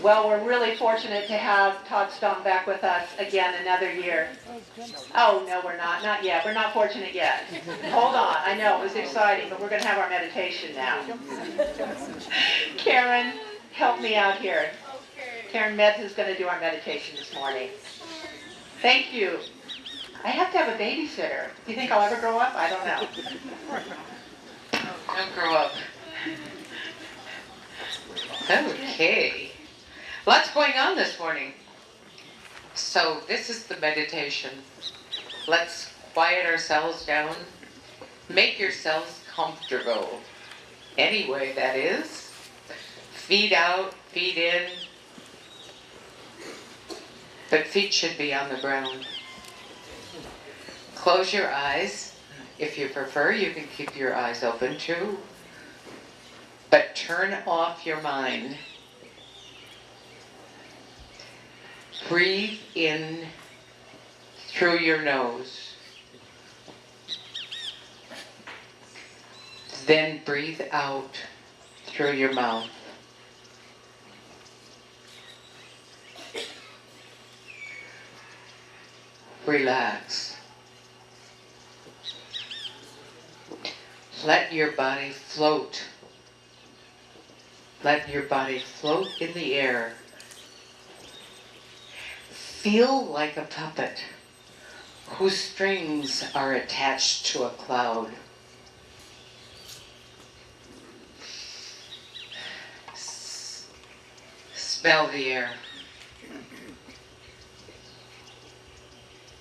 Well, we're really fortunate to have Todd Stong back with us again another year. Oh, no, we're not. Not yet. We're not fortunate yet. Hold on. I know, it was exciting, but we're going to have our meditation now. Karen, help me out here. Karen Metz is going to do our meditation this morning. Thank you. I have to have a babysitter. Do you think I'll ever grow up? I don't know. Don't grow up. Okay. Lots going on this morning. So this is the meditation. Let's quiet ourselves down. Make yourselves comfortable. Any way that is. Feet out, feet in. But feet should be on the ground. Close your eyes. If you prefer, you can keep your eyes open too. But turn off your mind. Breathe in through your nose. Then breathe out through your mouth. Relax. Let your body float. Let your body float in the air. Feel like a puppet whose strings are attached to a cloud. Smell the air.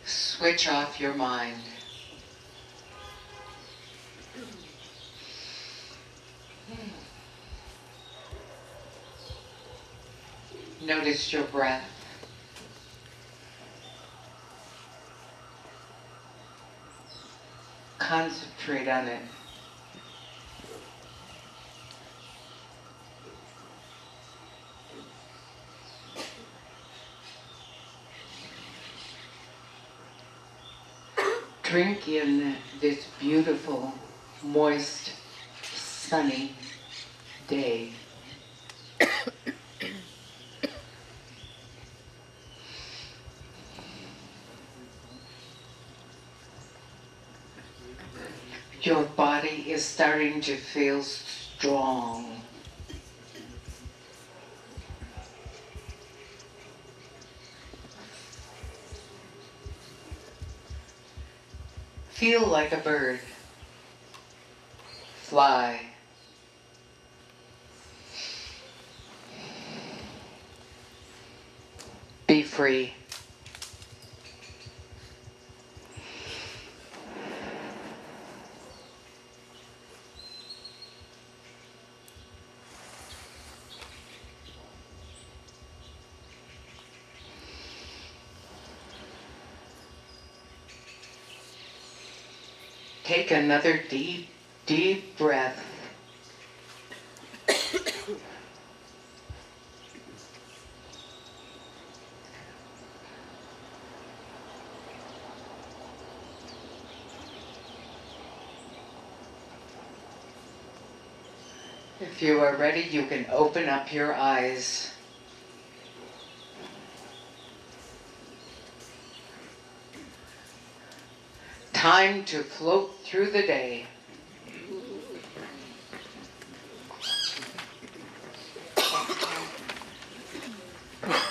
Switch off your mind. Notice your breath. Concentrate on it. Drink in this beautiful, moist, sunny day. Your body is starting to feel strong. Feel like a bird. Fly. Be free. Take another deep, deep breath. If you are ready, you can open up your eyes. Time to float through the day.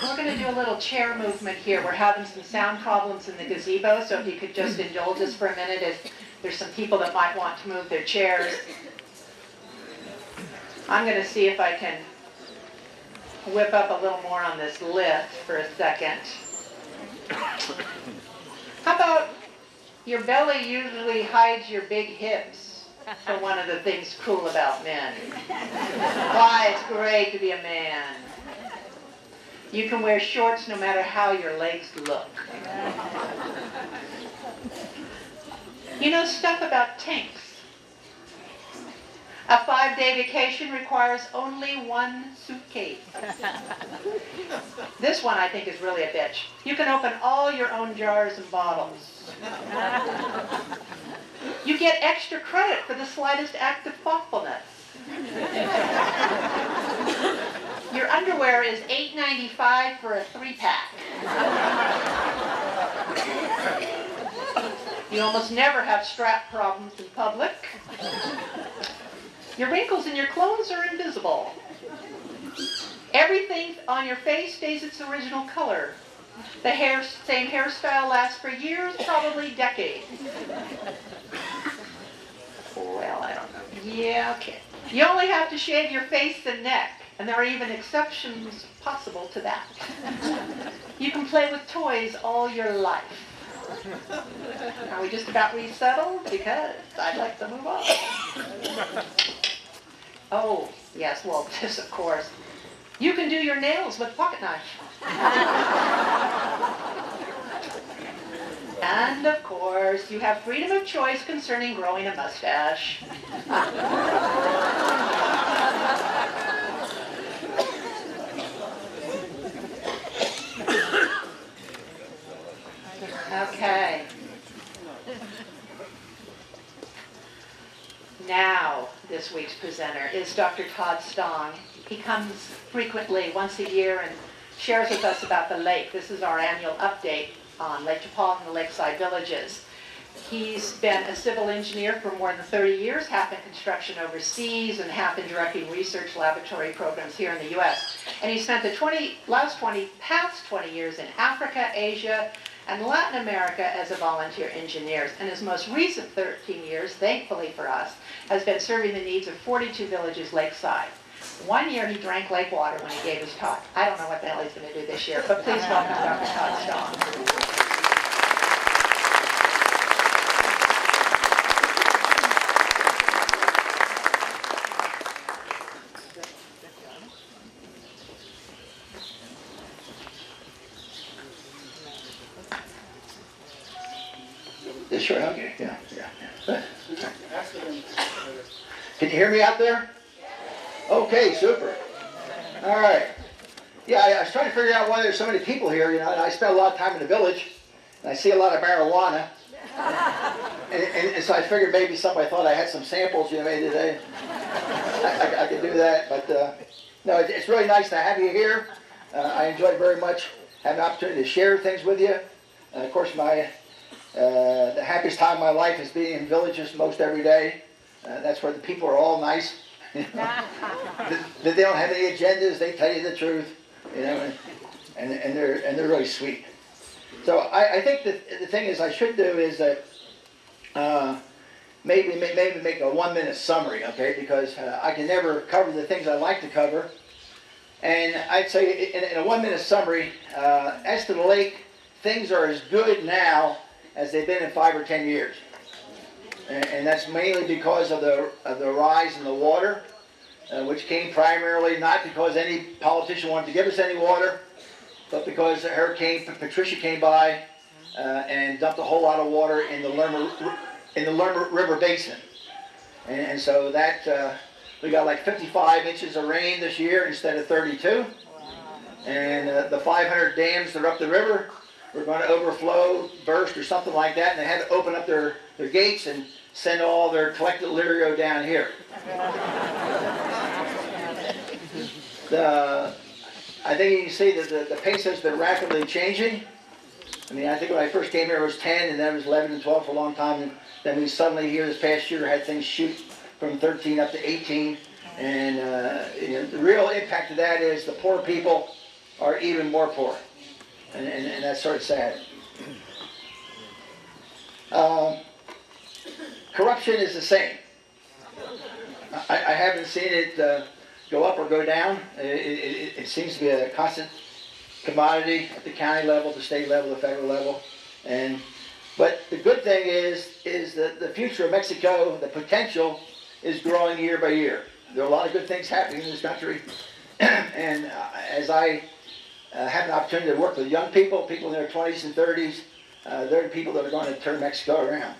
We're going to do a little chair movement here. We're having some sound problems in the gazebo, so if you could just indulge us for a minute, if there's some people that might want to move their chairs. I'm going to see if I can whip up a little more on this lift for a second. How about your belly usually hides your big hips for one of the things cool about men. Why it's great to be a man. You can wear shorts no matter how your legs look. You know stuff about tinks. A 5-day vacation requires only one suitcase. This one I think is really a bitch. You can open all your own jars and bottles. You get extra credit for the slightest act of thoughtfulness. Your underwear underwear is $8.95 for a 3-pack. You almost never have strap problems in public. Your wrinkles in your clothes are invisible. Everything on your face stays its original color. The same hairstyle lasts for years, probably decades. Well, I don't know. Yeah, okay. You only have to shave your face and neck, and there are even exceptions possible to that. You can play with toys all your life. Are we just about resettled? Because I'd like to move on. Oh, yes, well, this, of course. You can do your nails with a pocket knife. And, of course, you have freedom of choice concerning growing a mustache. Okay. Now, this week's presenter is Dr. Todd Stong. He comes frequently, once a year, and shares with us about the lake. This is our annual update on Lake Chapala and the lakeside villages. He's been a civil engineer for more than 30 years, half in construction overseas and half in directing research laboratory programs here in the U.S. And he spent the past 20 years in Africa, Asia, and Latin America as a volunteer engineer. And his most recent 13 years, thankfully for us, has been serving the needs of 42 villages lakeside. One year he drank lake water when he gave his talk. I don't know what the hell he's going to do this year, but please welcome Dr. Todd Stong. Sure, okay, yeah. Can you hear me out there? Okay, super. All right. Yeah, I was trying to figure out why there's so many people here. You know, and I spend a lot of time in the village, and I see a lot of marijuana. And so I figured maybe somebody thought I had some samples, you know, maybe today. I could do that, but no, it's really nice to have you here. I enjoy very much having the opportunity to share things with you. Of course, the happiest time of my life is being in villages most every day. That's where the people are all nice. They don't have any agendas. They tell you the truth, you know, and they're really sweet. So I think that the thing is I should do is that maybe make a 1-minute summary, okay? Because I can never cover the things I like to cover. And I'd say in a 1-minute summary, as to the lake, things are as good now as they've been in 5 or 10 years. And that's mainly because of the rise in the water, which came primarily not because any politician wanted to give us any water, but because Hurricane Patricia came by and dumped a whole lot of water in the Lerma River Basin. And so that, we got like 55 inches of rain this year instead of 32. And the 500 dams that are up the river were going to overflow, burst, or something like that, and they had to open up their gates and send all their collected lirio down here. I think you can see that the pace has been rapidly changing. I mean, I think when I first came here it was 10, and then it was 11 and 12 for a long time, and then we suddenly here this past year had things shoot from 13 up to 18, and you know, the real impact of that is the poor people are even more poor. And that's sort of sad. Corruption is the same. I haven't seen it go up or go down. It seems to be a constant commodity at the county level, the state level, the federal level. But the good thing is that the future of Mexico, the potential, is growing year by year. There are a lot of good things happening in this country. And as I have an opportunity to work with young people in their 20s and 30s. They're the people that are going to turn Mexico around.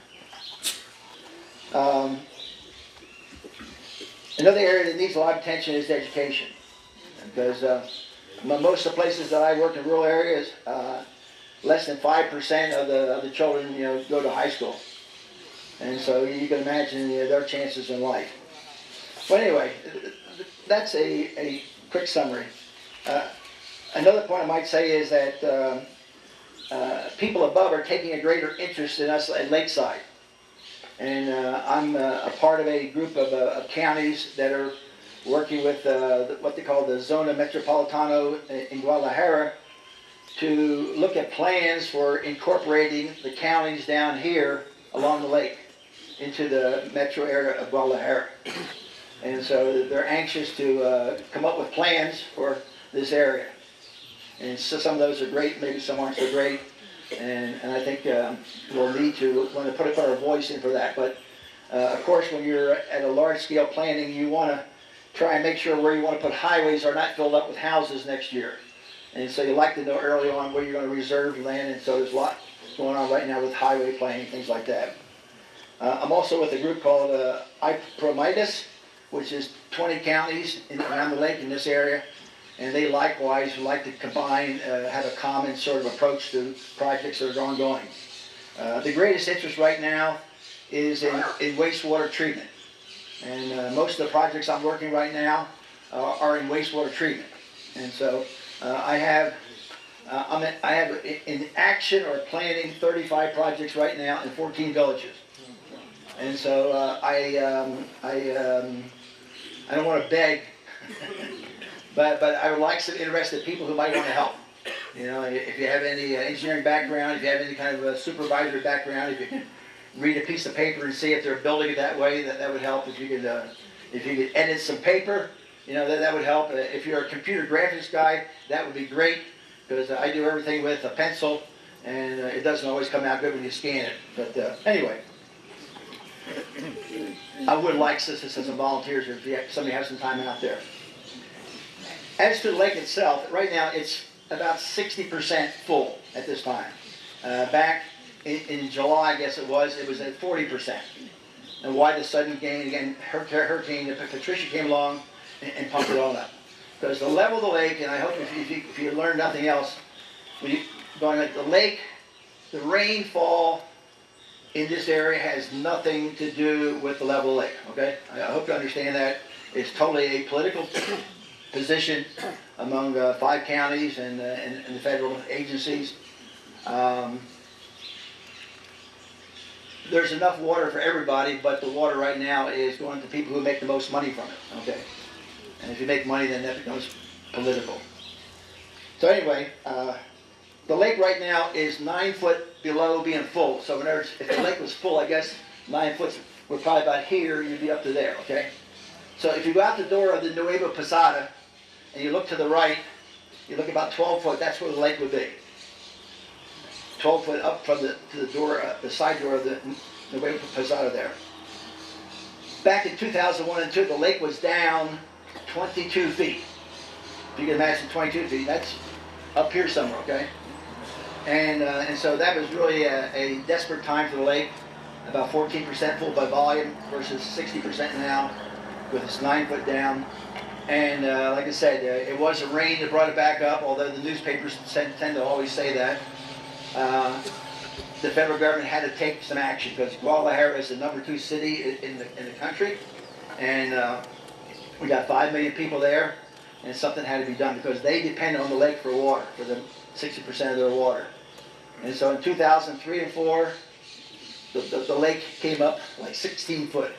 Another area that needs a lot of attention is education. Because most of the places that I work in rural areas, less than 5% of the children, you know, go to high school. And so you can imagine, you know, their chances in life. Well, anyway, that's a quick summary. Another point I might say is that people above are taking a greater interest in us at Lakeside. And I'm a part of a group of counties that are working with what they call the Zona Metropolitano in Guadalajara to look at plans for incorporating the counties down here along the lake into the metro area of Guadalajara. And so they're anxious to come up with plans for this area. And so some of those are great, maybe some aren't so great. And I think we'll need to want to put our voice in for that. But of course, when you're at a large-scale planning, you want to try and make sure where you want to put highways are not filled up with houses next year. And so you like to know early on where you're going to reserve land. And so there's a lot going on right now with highway planning, things like that. I'm also with a group called IPROMITUS, which is 20 counties around the lake in this area. And they likewise would like to combine, have a common sort of approach to projects that are ongoing. The greatest interest right now is in wastewater treatment. And most of the projects I'm working right now are in wastewater treatment. And so I have in action or planning 35 projects right now in 14 villages. And so I don't want to beg, but I would like some interested people who might want to help. You know, if you have any engineering background, if you have any kind of a supervisory background, if you can read a piece of paper and see if they're building it that way, that would help. If you could edit some paper, you know, that would help. If you're a computer graphics guy, that would be great, because I do everything with a pencil, and it doesn't always come out good when you scan it. But anyway, I would like some volunteers if somebody has some time out there. As to the lake itself, right now it's about 60% full at this time. Back in July, I guess it was at 40%. And why the sudden gain? Again, Hurricane Patricia came along and pumped it all up. Because the level of the lake, and I hope if you learn nothing else, going at the lake, the rainfall in this area has nothing to do with the level of the lake. Okay, I hope you understand that. It's totally a political position among 5 counties and the federal agencies. There's enough water for everybody, but the water right now is going to people who make the most money from it. Okay, and if you make money, then that becomes political. So anyway, the lake right now is 9 foot below being full. So if the lake was full, I guess 9 foot, we're probably about here, you'd be up to there. Okay, so if you go out the door of the Nueva Posada and you look to the right, you look about 12 foot. That's where the lake would be. 12 foot up from to the door, the side door of the Nueva Posada there. Back in 2001 and 2, the lake was down 22 feet. If you can imagine 22 feet, that's up here somewhere, okay? And so that was really a desperate time for the lake. About 14% full by volume versus 60% now, with its 9 foot down. And like I said, it was the rain that brought it back up, although the newspapers tend to always say that. The federal government had to take some action because Guadalajara is the #2 city in the country, and we got 5 million people there, and something had to be done because they depend on the lake for water, for the 60% of their water. And so in 2003 and 4, the lake came up like 16 foot.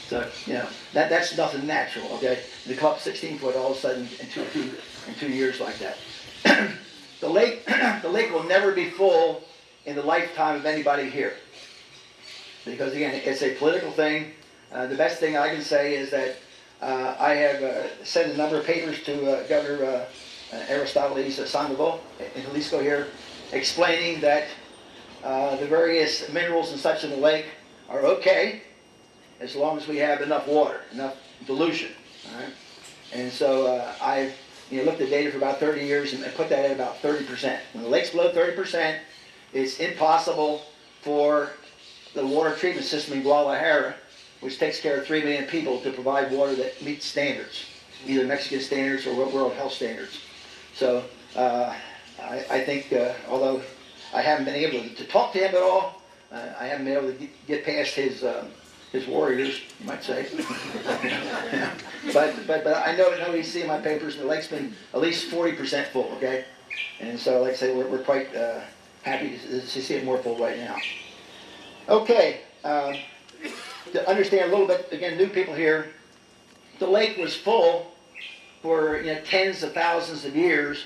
So you know that's nothing natural, okay? To come up 16 foot all of a sudden in 2 years like that. The lake will never be full in the lifetime of anybody here. Because again, it's a political thing. The best thing I can say is that I have sent a number of papers to Governor Aristoteles Sandoval in Jalisco here, explaining that the various minerals and such in the lake are okay as long as we have enough water, enough dilution. All right? And so I've looked at data for about 30 years and put that at about 30%. When the lake's below 30%, it's impossible for the water treatment system in Guadalajara, which takes care of 3 million people, to provide water that meets standards, either Mexican standards or World Health standards. So I think, although I haven't been able to talk to him at all, I haven't been able to get past his warriors, you might say. but I know you see in my papers the lake's been at least 40% full, okay? And so, like I say, we're quite happy to see it more full right now. Okay, to understand a little bit, again, new people here, the lake was full for tens of thousands of years,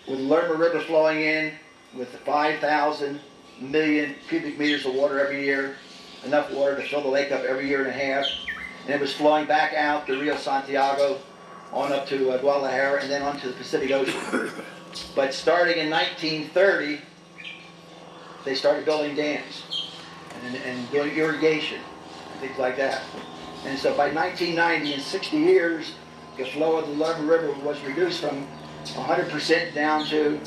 with the Lerma River flowing in with 5,000 million cubic meters of water every year, enough water to fill the lake up every year and a half. And it was flowing back out the Rio Santiago, on up to Guadalajara, and then onto the Pacific Ocean. But starting in 1930, they started building dams and doing irrigation, and things like that. And so by 1990, in 60 years, the flow of the Lerma River was reduced from 100% down to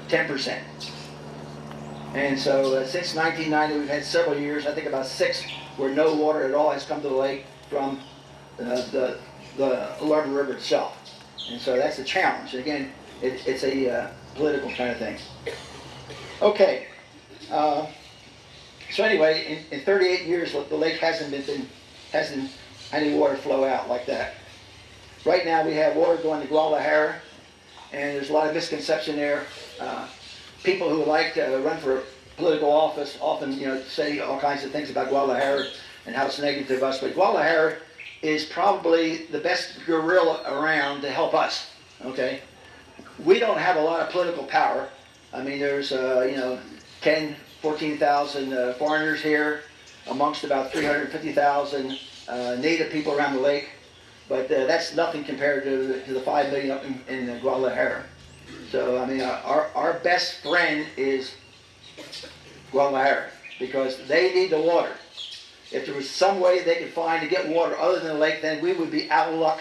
10%. And so since 1990, we've had several years, I think about 6, where no water at all has come to the lake from the Lerma River itself. And so that's a challenge. Again, it's a political kind of thing. Okay. So anyway, in 38 years, the lake hasn't had any water flow out like that. Right now, we have water going to Guadalajara, and there's a lot of misconception there. People who like to run for political office often, say all kinds of things about Guadalajara and how it's negative to us. But Guadalajara is probably the best guerrilla around to help us. Okay, we don't have a lot of political power. I mean, there's 10, 14,000 foreigners here, amongst about 350,000 native people around the lake. But that's nothing compared to the 5 million up in Guadalajara. So, I mean, our best friend is Guadalajara, because they need the water. If there was some way they could find to get water other than the lake, then we would be out of luck,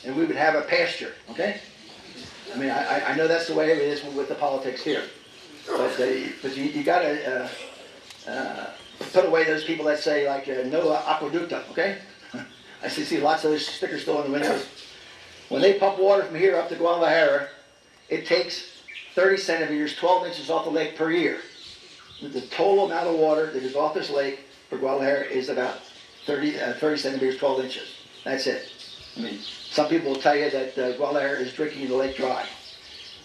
and we would have a pasture, okay? I mean, I know that's the way it is with the politics here. But you got to put away those people that say, like, no aqueducto, okay? I see lots of those stickers still in the windows. When they pump water from here up to Guadalajara, it takes 30 centimeters, 12 inches off the lake per year. The total amount of water that is off this lake for Guadalajara is about 30 centimeters, 12 inches. That's it. I mean, some people will tell you that Guadalajara is drinking the lake dry.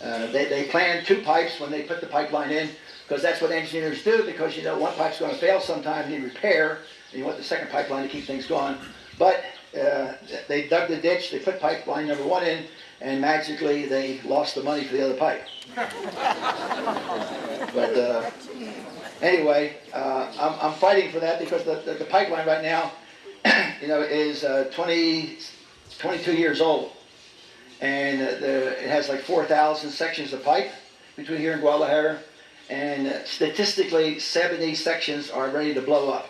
They plan 2 pipes when they put the pipeline in, because that's what engineers do, because one pipe's going to fail sometime, need repair, and you want the second pipeline to keep things going. But they dug the ditch, they put pipeline number 1 in, and magically they lost the money for the other pipe. But anyway, I'm fighting for that, because the pipeline right now, is 22 years old, and it has like 4,000 sections of pipe between here and Guadalajara, and statistically 70 sections are ready to blow up.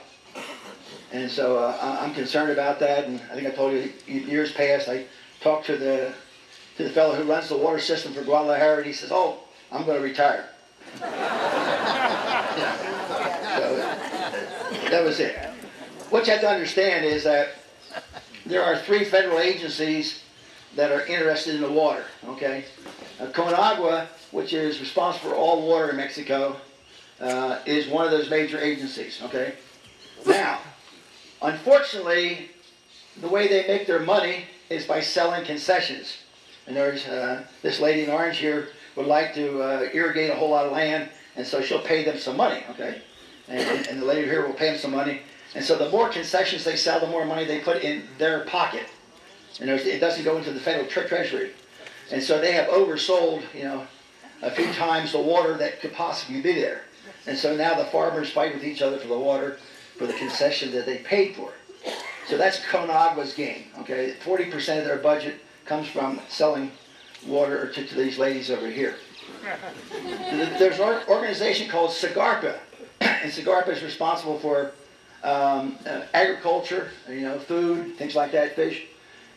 And so I'm concerned about that, and I think I told you years past, I talked to the fellow who runs the water system for Guadalajara, and he says, "Oh, I'm going to retire." So that was it. What you have to understand is that there are 3 federal agencies that are interested in the water, okay? Conagua, which is responsible for all water in Mexico, is one of those major agencies, okay? Now, unfortunately, the way they make their money is by selling concessions. And there's this lady in orange here would like to irrigate a whole lot of land, and so she'll pay them some money, okay? And the lady here will pay them some money. And so the more concessions they sell, the more money they put in their pocket. And it doesn't go into the federal treasury. And so they have oversold, a few times the water that could possibly be there. And so now the farmers fight with each other for the water, for the concession that they paid for. So that's Conagua's game, okay? 40% of their budget comes from selling water to these ladies over here. There's an organization called SAGARPA, and SAGARPA is responsible for agriculture, food, things like that, fish.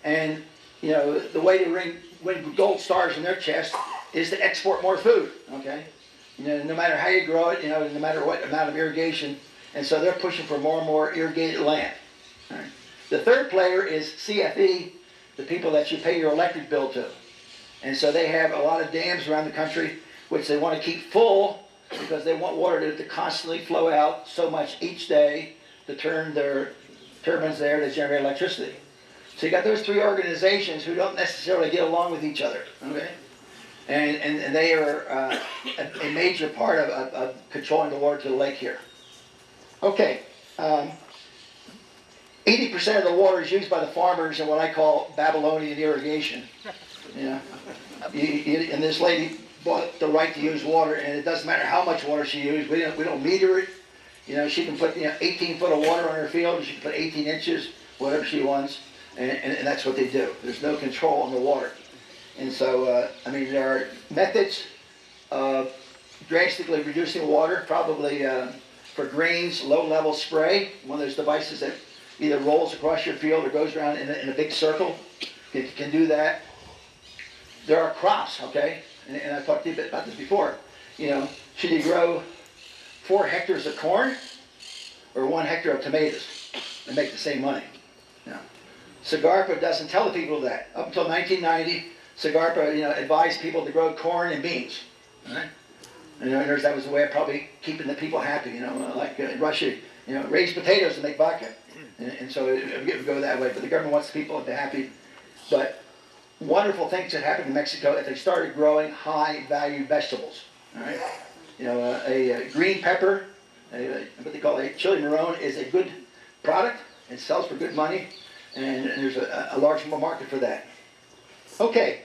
And, the way to win gold stars in their chest is to export more food, okay? No matter how you grow it, no matter what amount of irrigation. And so they're pushing for more and more irrigated land. Right. The third player is CFE, the people that you pay your electric bill to. And so they have a lot of dams around the country, which they want to keep full, because they want water to constantly flow out so much each day to turn their turbines there to generate electricity. So you got those three organizations who don't necessarily get along with each other, okay? And they are a major part of controlling the water to the lake here. Okay, 80% of the water is used by the farmers in what I call Babylonian irrigation. You know, and this lady bought the right to use water, and it doesn't matter how much water she used. We don't meter it. You know, she can put 18 foot of water on her field, and she can put 18 inches, whatever she wants, and that's what they do. There's no control on the water. And so, I mean, there are methods of drastically reducing water, probably for grains, low-level spray, one of those devices that either rolls across your field or goes around in a big circle, can do that. There are crops, okay? And I talked to you a bit about this before. You know, should you grow 4 hectares of corn or 1 hectare of tomatoes and make the same money? You know, Sagarpa doesn't tell the people that. Up until 1990, Sagarpa, advised people to grow corn and beans. Right? And that was the way of probably keeping the people happy. Like in Russia, raise potatoes to make vodka, and so it would go that way. But the government wants the people to be happy. But wonderful things that happened in Mexico is they started growing high-value vegetables. All right, a green pepper, what they call a chili marron, is a good product. It sells for good money, and there's a large market for that. Okay,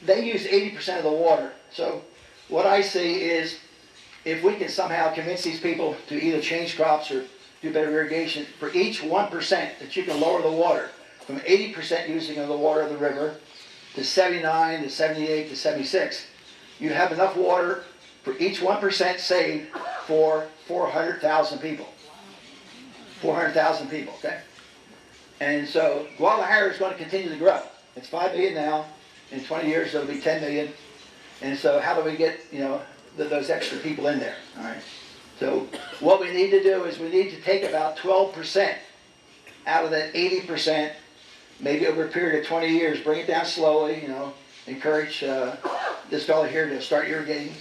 they use 80% of the water. So what I see is if we can somehow convince these people to either change crops or do better irrigation, for each 1% that you can lower the water from 80% using of the water of the river to 79 to 78 to 76, you have enough water for each 1% saved for 400,000 people. 400,000 people, okay? And so Guadalajara is going to continue to grow. It's 5 million now. In 20 years, it'll be 10 million. And so how do we get, those extra people in there? All right. So what we need to do is we need to take about 12% out of that 80%, maybe over a period of 20 years, bring it down slowly, encourage this fellow here to start irrigating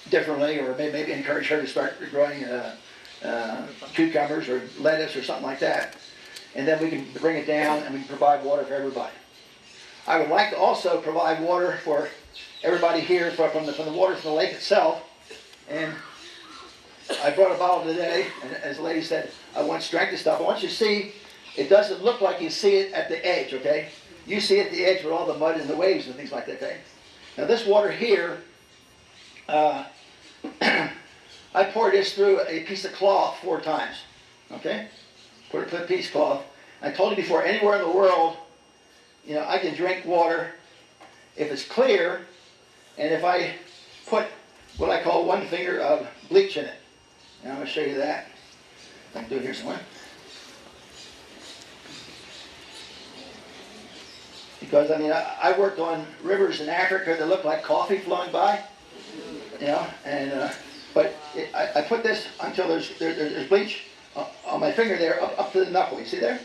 differently, or maybe encourage her to start growing cucumbers or lettuce or something like that. And then we can bring it down and we can provide water for everybody. I would like to also provide water for everybody here from the water from the lake itself. And I brought a bottle today, and as the lady said, I want strength and stuff. I want you to see, it doesn't look like you see it at the edge, okay? You see it at the edge with all the mud and the waves and things like that, okay? Now this water here, I poured this through a piece of cloth 4 times, okay? Put it through a piece of cloth. I told you before, anywhere in the world, I can drink water if it's clear, and if I put what I call 1 finger of bleach in it. And I'm going to show you that. I can do it here somewhere. Because, I worked on rivers in Africa that look like coffee flowing by, but I put this until there's bleach on my finger there, up to the knuckle. You see there?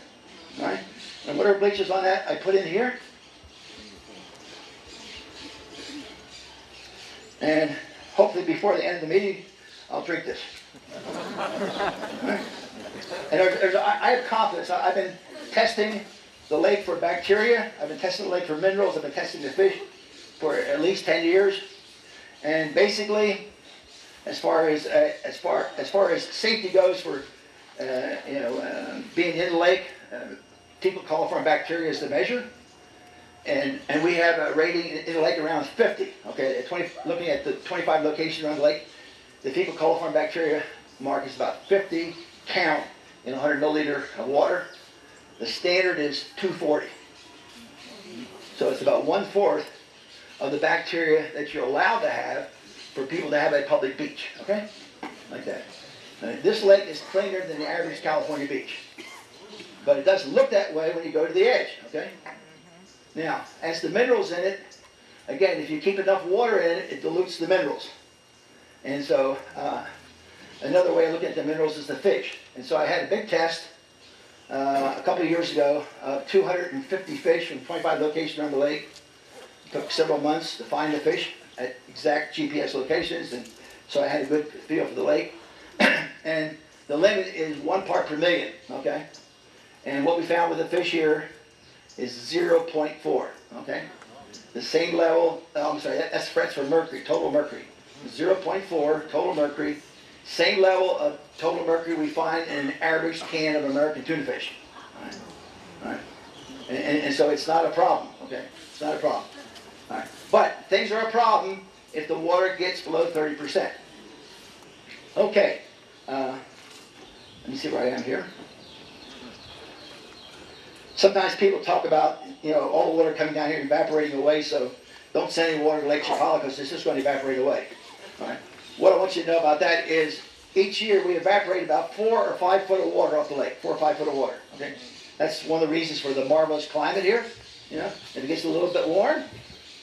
All right? And whatever bleach is on that, I put in here. And hopefully before the end of the meeting, I'll drink this. Right? And I have confidence. I've been testing the lake for bacteria. I've been testing the lake for minerals. I've been testing the fish for at least 10 years. And basically, as far as safety goes for being in the lake, fecal coliform bacteria is the measure. And we have a rating in the lake around 50. Okay, looking at the 25 locations around the lake, the fecal coliform bacteria mark is about 50 count in 100 milliliter of water. The standard is 240. So it's about 1/4 of the bacteria that you're allowed to have for people to have a public beach. Okay, like that. Now, this lake is cleaner than the average California beach, but it doesn't look that way when you go to the edge. Okay. Now, as the minerals in it, again, if you keep enough water in it, it dilutes the minerals. And so, another way of looking at the minerals is the fish. And so I had a big test a couple of years ago of 250 fish from 25 locations around the lake. It took several months to find the fish at exact GPS locations, and so I had a good feel for the lake. And the limit is 1 part per million, okay? And what we found with the fish here is 0.4, okay? The same level, I'm sorry, that's for mercury, total mercury. 0.4 total mercury, same level of total mercury we find in an average can of American tuna fish. All right? All right? And so it's not a problem, okay? It's not a problem. All right? But things are a problem if the water gets below 30%. Okay, let me see where I am here. Sometimes people talk about, all the water coming down here evaporating away, so don't send any water to Lake Chapala because it's just going to evaporate away. All right? What I want you to know about that is each year we evaporate about 4 or 5 foot of water off the lake, 4 or 5 foot of water. Okay? That's one of the reasons for the marvelous climate here. If it gets a little bit warm,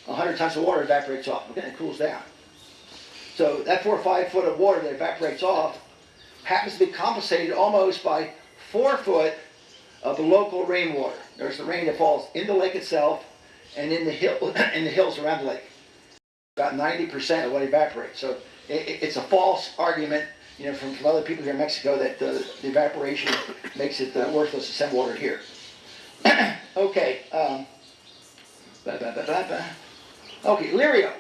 100 tons of water evaporates off. Okay, it cools down. So that 4 or 5 foot of water that evaporates off happens to be compensated almost by 4 foot of the local rainwater. There's the rain that falls in the lake itself and in the hills around the lake. About 90% of what evaporates. So it's a false argument, from other people here in Mexico that the evaporation makes it worthless to send water here. Okay. Okay, Lirio.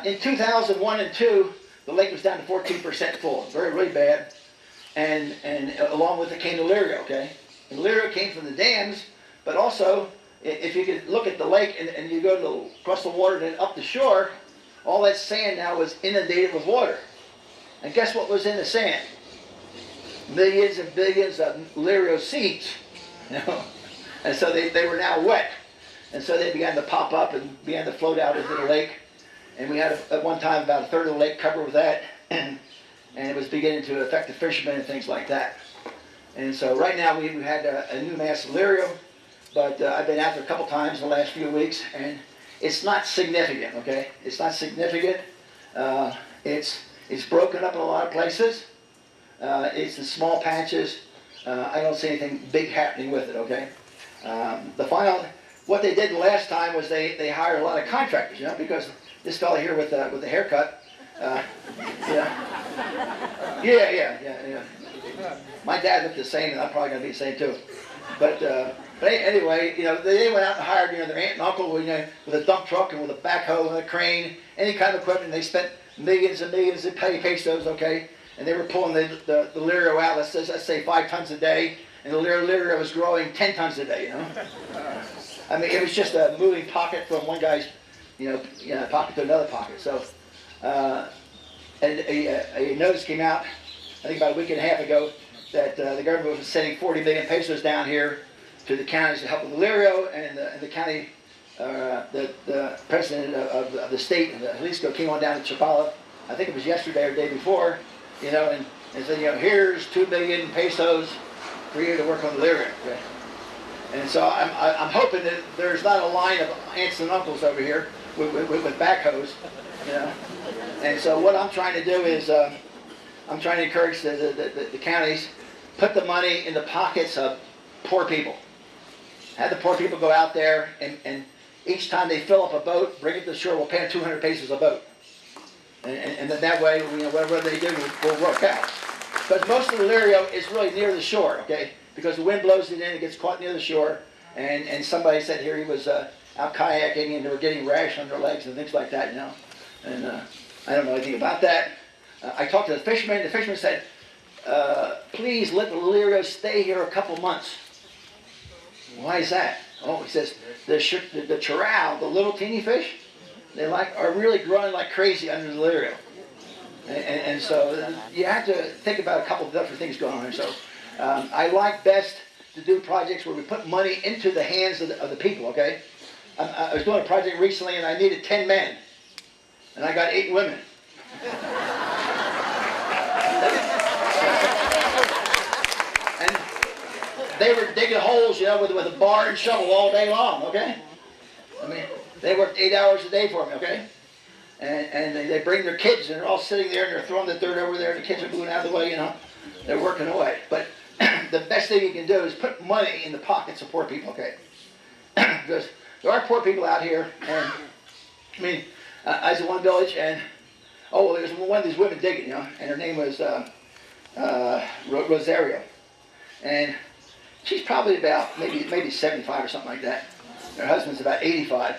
In 2001 and 2, the lake was down to 14% full. Really bad. And along with it came the Lirio, okay? And Lirio came from the dams, but also, if you could look at the lake and you go across the water and up the shore, all that sand now was inundated with water. And guess what was in the sand? Millions and billions of Lirio seeds. And so they were now wet. And so they began to pop up and began to float out into the lake. And we had, at one time, about a third of the lake covered with that. And it was beginning to affect the fishermen and things like that. And so right now we've had a new mass of Lirio. But I've been out there a couple times in the last few weeks. And it's not significant, okay? It's not significant. It's broken up in a lot of places. It's in small patches. I don't see anything big happening with it, okay? What they did last time was they hired a lot of contractors, because this fellow here with the haircut, yeah. My dad looked the same, and I'm probably going to be the same too. But anyway, they went out and hired, their aunt and uncle, with a dump truck and with a backhoe and a crane, any kind of equipment. They spent millions and millions of pesos, okay? And they were pulling the Lirio out, let's say 5 tons a day, and the Lirio was growing 10 tons a day, I mean, it was just a moving pocket from one guy's, pocket to another pocket. So, and a notice came out, I think about a week and a half ago, that the government was sending 40 million pesos down here to the counties to help with the Lirio, and the county, the president of the state, Jalisco, came on down to Chapala, I think it was yesterday or the day before, and said, here's 2 million pesos for you to work on the Lirio. Okay? And so I'm hoping that there's not a line of aunts and uncles over here with backhoes, And so what I'm trying to do is I'm trying to encourage the counties, put the money in the pockets of poor people. Have the poor people go out there and each time they fill up a boat, bring it to the shore, we'll pay them 200 pesos a boat. And then that way, whatever they do will work out. Because most of the Lirio is really near the shore, okay? Because the wind blows it in, it gets caught near the shore. And somebody said here he was out kayaking and they were getting rash on their legs and things like that, And I don't know anything about that. I talked to the fisherman. The fisherman said, please let the Lirio stay here a couple months. Why is that? Oh, he says, the chorale, the little teeny fish, are really growing like crazy under the Lirio. And so you have to think about a couple of different things going on. So I like best to do projects where we put money into the hands of the people, okay? I was doing a project recently and I needed 10 men. And I got 8 women. And they were digging holes, with a bar and shovel all day long, okay? I mean, they worked 8 hours a day for me, okay? And they bring their kids, and they're all sitting there, and they're throwing the dirt over there, and the kids are moving out of the way, They're working away. But the best thing you can do is put money in the pockets of poor people, okay? Because there are poor people out here, and, I was in one village, and, there was one of these women digging, and her name was Rosario. And She's probably about maybe 75 or something like that. Her husband's about 85.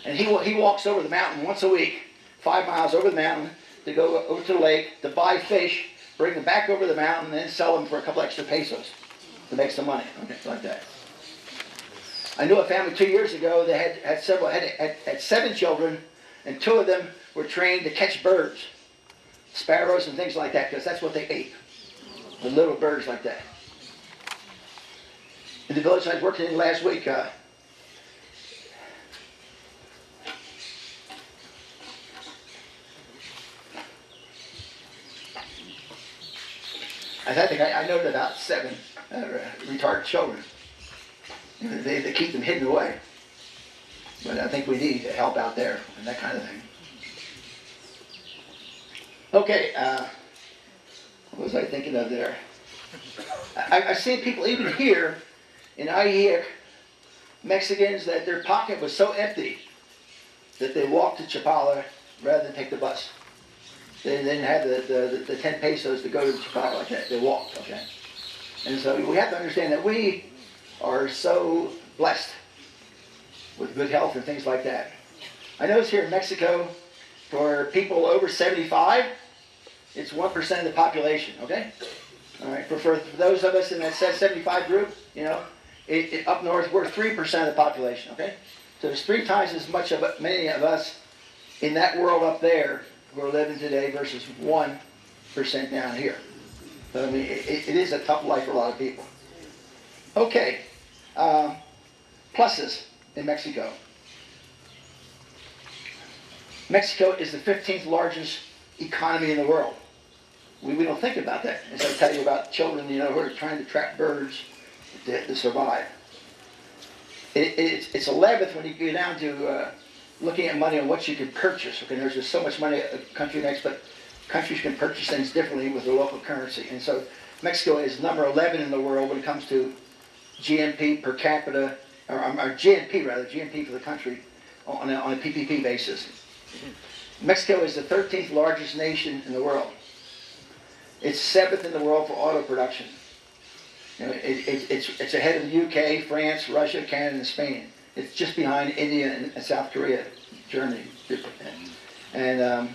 And he walks over the mountain once a week, 5 miles over the mountain, to go over to the lake, to buy fish, bring them back over the mountain, and then sell them for a couple extra pesos to make some money. Okay, like that. I knew a family 2 years ago that had 7 children, and 2 of them were trained to catch birds, sparrows and things like that, because that's what they ate, the little birds like that. In the village I was working in last week, I think I noted about 7 retarded children. They keep them hidden away. But I think we need help out there and that kind of thing. Okay, what was I thinking of there? I've seen people even here in Ajijic, Mexicans, that their pocket was so empty that they walked to Chapala rather than take the bus. They didn't have the 10 pesos to go to Chapala like that. They walked, okay? And so we have to understand that we are so blessed with good health and things like that. I notice here in Mexico, for people over 75, it's 1% of the population, okay? All right, for those of us in that 75 group, you know, up north, we're 3% of the population, okay? So there's 3 times as many of us in that world up there who are living today versus 1% down here. So, I mean, it is a tough life for a lot of people. Okay, pluses in Mexico. Mexico is the 15th largest economy in the world. We don't think about that. As I tell you about children, you know, who are trying to trap birds to survive. It's 11th when you go down to looking at money and what you can purchase. Okay, there's just so much money a country makes, but countries can purchase things differently with their local currency. And so Mexico is number 11 in the world when it comes to GNP per capita, or GNP rather, GNP for the country on a PPP basis. Mexico is the 13th largest nation in the world. It's 7th in the world for auto production. You know, it's ahead of the UK, France, Russia, Canada, and Spain. It's just behind India and South Korea, Germany. And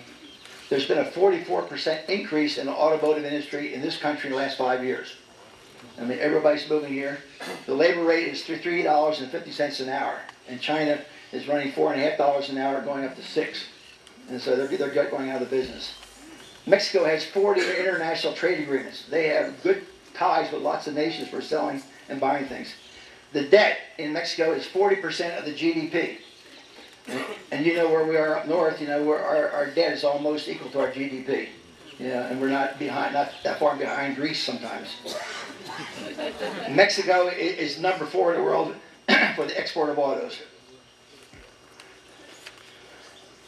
there's been a 44% increase in the automotive industry in this country in the last 5 years. I mean, everybody's moving here. The labor rate is $3.50 an hour. And China is running $4.50 an hour, going up to $6. And so they're going out of the business. Mexico has 40 international trade agreements. They have good ties with lots of nations for selling and buying things. The debt in Mexico is 40% of the GDP. And you know where we are up north, you know, where our debt is almost equal to our GDP. You know, and we're not that far behind Greece sometimes. Mexico is number 4 in the world for the export of autos.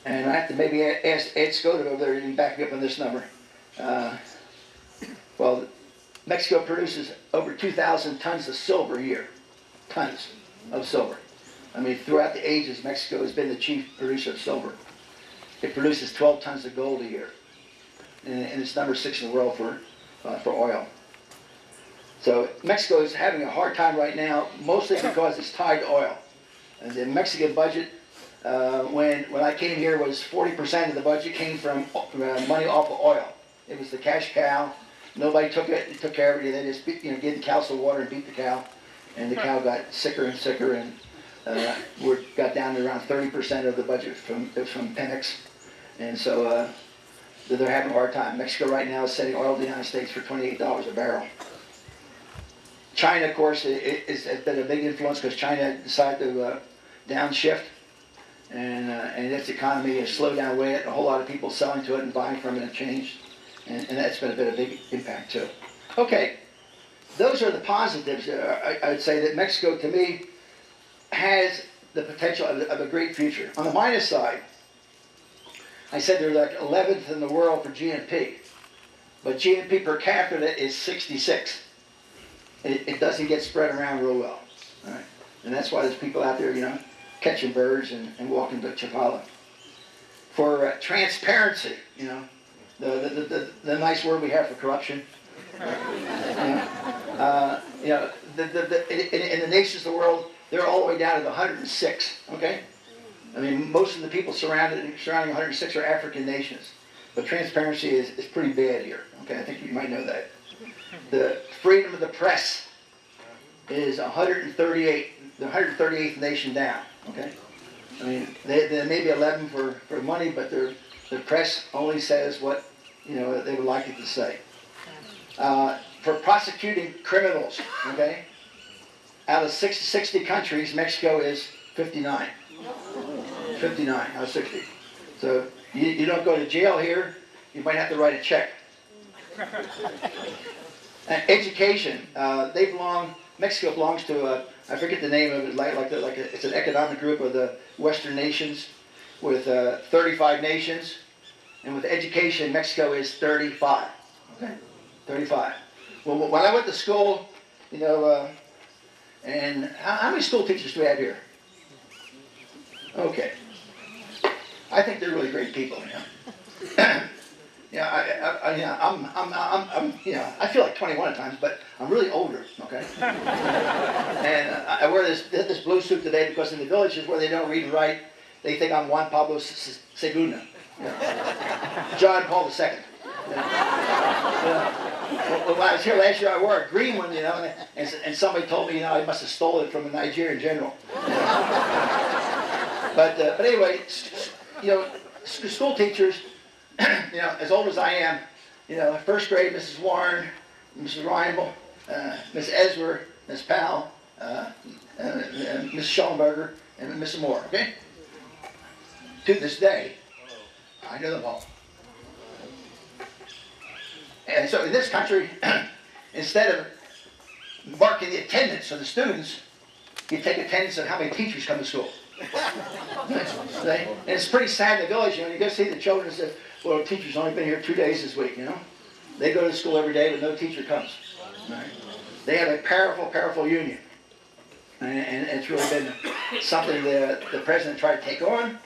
And I have to maybe ask Ed Scoda over there to back me up on this number. Well, Mexico produces over 2,000 tons of silver a year. Tons of silver. I mean, throughout the ages, Mexico has been the chief producer of silver. It produces 12 tons of gold a year. And it's number 6 in the world for oil. So Mexico is having a hard time right now, mostly because it's tied to oil. And the Mexican budget, when I came here, was 40% of the budget came from money off of oil. It was the cash cow. Nobody took care of it. They just gave the cow some water and beat the cow. And the cow got sicker and sicker, and got down to around 30% of the budget from Pemex. And so they're having a hard time. Mexico right now is selling oil to the United States for $28 a barrel. China, of course, has been a big influence because China decided to downshift, and its economy has slowed down way. A whole lot of people selling to it and buying from it have changed, and that's been a big impact too. Okay, those are the positives. I would say that Mexico, to me, has the potential of a great future. On the minus side, I said they're like 11th in the world for GNP, but GNP per capita is 66. It doesn't get spread around real well, all right? And that's why there's people out there, you know, catching birds and walking to Chapala. For transparency, you know, the nice word we have for corruption. you know, in the nations of the world, they're all the way down to the 106, okay? I mean, most of the people surrounding 106 are African nations. But transparency is pretty bad here, okay? I think you might know that. The freedom of the press is 138, the 138th nation down, okay? I mean, they may be 11 for money, but the press only says what, you know, they would like it to say. For prosecuting criminals, okay? Out of 60 countries, Mexico is 59. 59 out of 60. So you don't go to jail here, you might have to write a check. Education, Mexico belongs to, I forget the name of it, it's an economic group of the Western nations with 35 nations. And with education, Mexico is 35. Okay? 35. Well, when I went to school, you know, and how many school teachers do we have here? Okay. I think they're really great people, you know. I feel like 21 at times, but I'm really older, okay? And I wear this blue suit today because in the villages where they don't read and write, they think I'm Juan Pablo II, John Paul II. When I was here last year, I wore a green one, you know, and somebody told me, you know, I must have stolen it from a Nigerian general. But anyway, you know, school teachers, you know, as old as I am, you know, first grade, Mrs. Warren, Mrs. Reinble, Miss Ezra, Miss Powell, Miss Schellenberger, and Miss Moore, okay? To this day, I know them all. And so in this country, instead of marking the attendance of the students, you take attendance of how many teachers come to school. And it's pretty sad in the village, you know, you go see the children and say, well, the teacher's only been here 2 days this week, you know. They go to school every day, but no teacher comes. Right? They have a powerful union. And it's really been something the president tried to take on.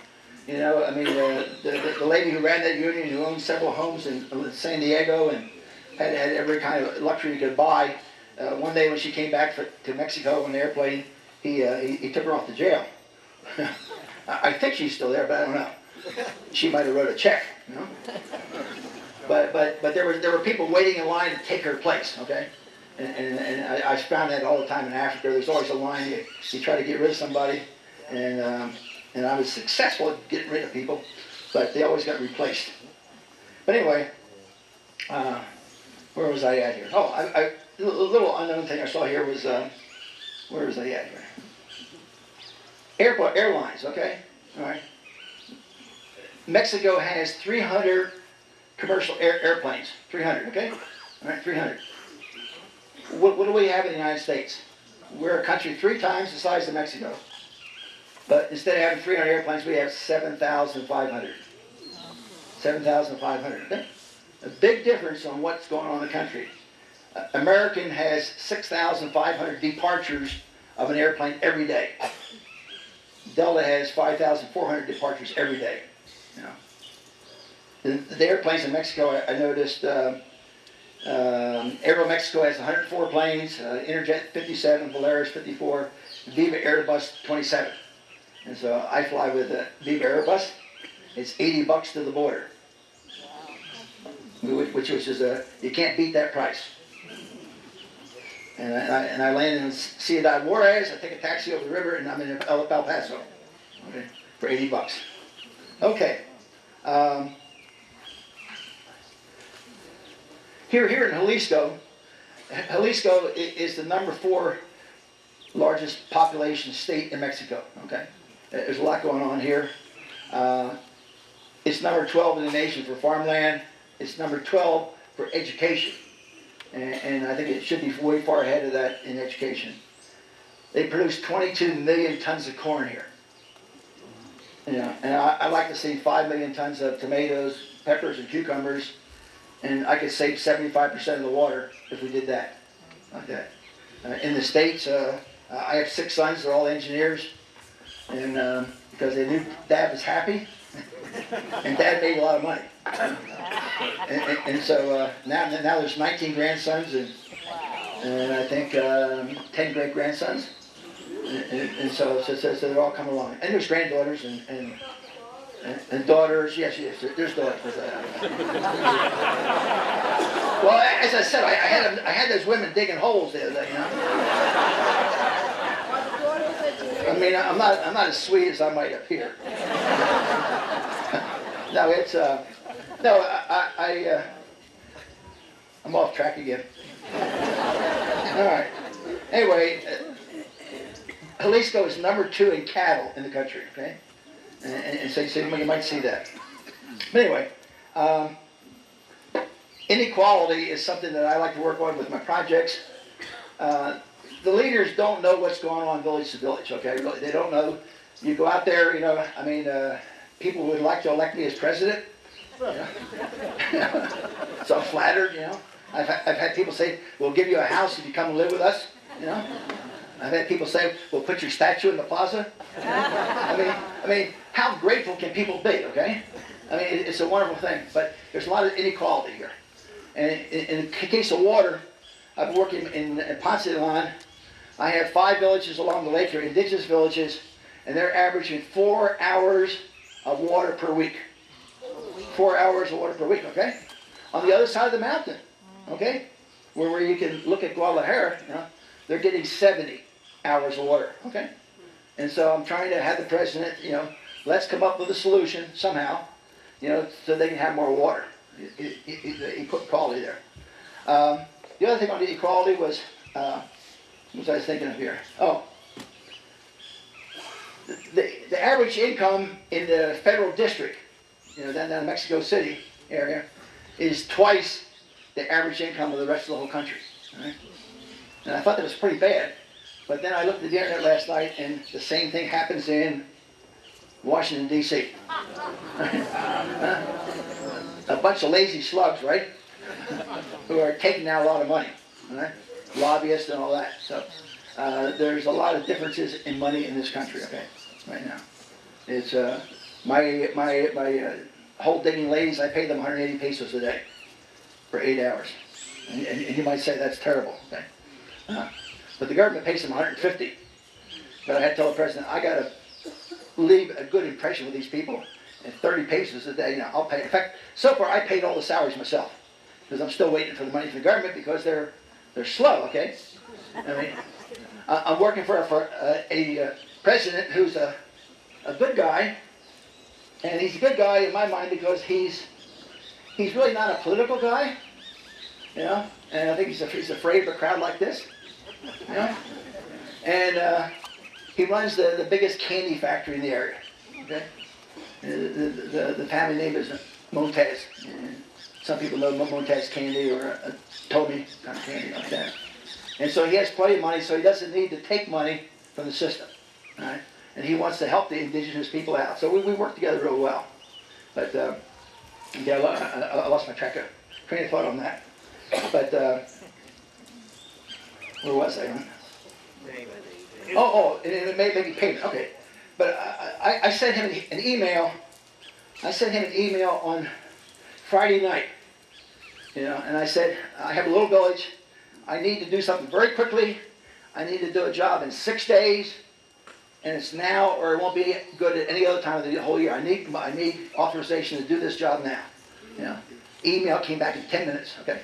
You know, I mean, the lady who ran that union, who owned several homes in San Diego and had every kind of luxury you could buy, one day when she came back to Mexico on the airplane, he took her off to jail. I think she's still there, but I don't know. She might have wrote a check, you know. But there were people waiting in line to take her place, okay. And I found that all the time in Africa. There's always a line. You try to get rid of somebody, and I was successful at getting rid of people, but they always got replaced. But anyway, where was I at here? Oh, a little unknown thing I saw here was where was I at here? Airlines, okay, all right. Mexico has 300 commercial airplanes. 300, okay, all right, 300. What do we have in the United States? We're a country 3 times the size of Mexico. But instead of having 300 airplanes, we have 7,500. 7,500, okay? A big difference on what's going on in the country. American has 6,500 departures of an airplane every day. Delta has 5,400 departures every day. You know. The airplanes in Mexico, I noticed, Aeromexico has 104 planes, Interjet 57, Volaris 54, Viva Airbus 27. And so I fly with Viva Airbus. It's $80 to the border, which is you can't beat that price. And I land in Ciudad Juarez. I take a taxi over the river, and I'm in El Paso, okay, for $80. Okay. Here in Jalisco is the number 4 largest population state in Mexico. Okay, there's a lot going on here. It's number 12 in the nation for farmland. It's number 12 for education, and I think it should be way far ahead of that in education. They produce 22 million tons of corn here. You know, and I like to see 5 million tons of tomatoes, peppers, and cucumbers. And I could save 75% of the water if we did that, like that. In the States, I have 6 sons. They're all engineers. And because they knew Dad was happy, and Dad made a lot of money. And so now there's 19 grandsons, and and I think 10 great-grandsons. And so they're all coming along. And there's granddaughters and daughters. Yes, there's daughters. Well, as I said, I had those women digging holes the other day, you know. I mean, I'm not as sweet as I might appear. No, it's no, I'm off track again. All right. Anyway, Jalisco is number 2 in cattle in the country. Okay, and so you might see that. But anyway, inequality is something that I like to work on with my projects. The leaders don't know what's going on village to village. Okay, really, they don't know. You go out there, you know. I mean, people would like to elect me as president. You know? So I'm flattered, you know. I've had people say, "We'll give you a house if you come and live with us." You know. I've had people say, "We'll put your statue in the plaza." I mean, how grateful can people be? Okay. I mean, it's a wonderful thing, but there's a lot of inequality here. And in the case of water, I've been working in Ponce de Leon. I have 5 villages along the lake here, indigenous villages, and they're averaging 4 hours of water per week. 4 hours of water per week, okay? On the other side of the mountain, okay? Where you can look at Guadalajara, you know, they're getting 70 hours of water, okay? And so I'm trying to have the president, you know, let's come up with a solution somehow, you know, so they can have more water. He put equality there. The other thing on the equality was, what was I thinking of here? Oh, the average income in the federal district, you know, down in Mexico City area, is twice the average income of the rest of the whole country. Right? And I thought that was pretty bad. But then I looked at the internet last night, and the same thing happens in Washington, D.C. A bunch of lazy slugs, right? Who are taking out a lot of money, right? Lobbyists and all that. So there's a lot of differences in money in this country, okay, right now. It's my whole digging ladies, I pay them 180 pesos a day for 8 hours. And you might say that's terrible, okay? But the government pays them 150. But I had to tell the president, I got to leave a good impression with these people. And 30 pesos a day, you know, I'll pay. In fact, so far I paid all the salaries myself. Because I'm still waiting for the money from the government because they're slow, okay? I mean, I'm working for a president who's a good guy. And he's a good guy in my mind because he's really not a political guy, you know? And I think he's afraid of a crowd like this, you know? And he runs the biggest candy factory in the area, okay? The family name is Montez. Some people know Montez candy or a Toby kind of candy like that. And so he has plenty of money, so he doesn't need to take money from the system, all right? And he wants to help the indigenous people out. So we work together real well. But yeah, I lost my train of thought on that. But where was I? And it may be payment. Okay. But I sent him an email. I sent him an email on Friday night. You know, and I said, I have a little village. I need to do something very quickly. I need to do a job in 6 days. And it's now, or it won't be good at any other time of the whole year. I need authorization to do this job now. You know, email came back in 10 minutes. Okay,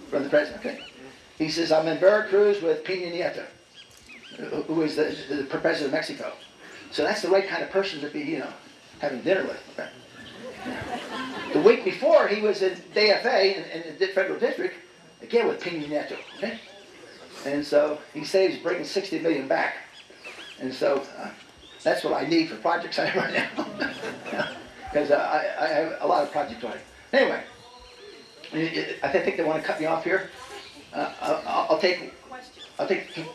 from the president. Okay, he says I'm in Veracruz with Peña Nieto, who is the president of Mexico. So that's the right kind of person to be, you know, having dinner with. Okay? Yeah. The week before, he was in DFA in the federal district again with Peña Nieto. Okay, and so he said he's bringing 60 million back. And so that's what I need for projects I have right now. Because I have a lot of projects on it. Anyway, I think they want to cut me off here. I'll take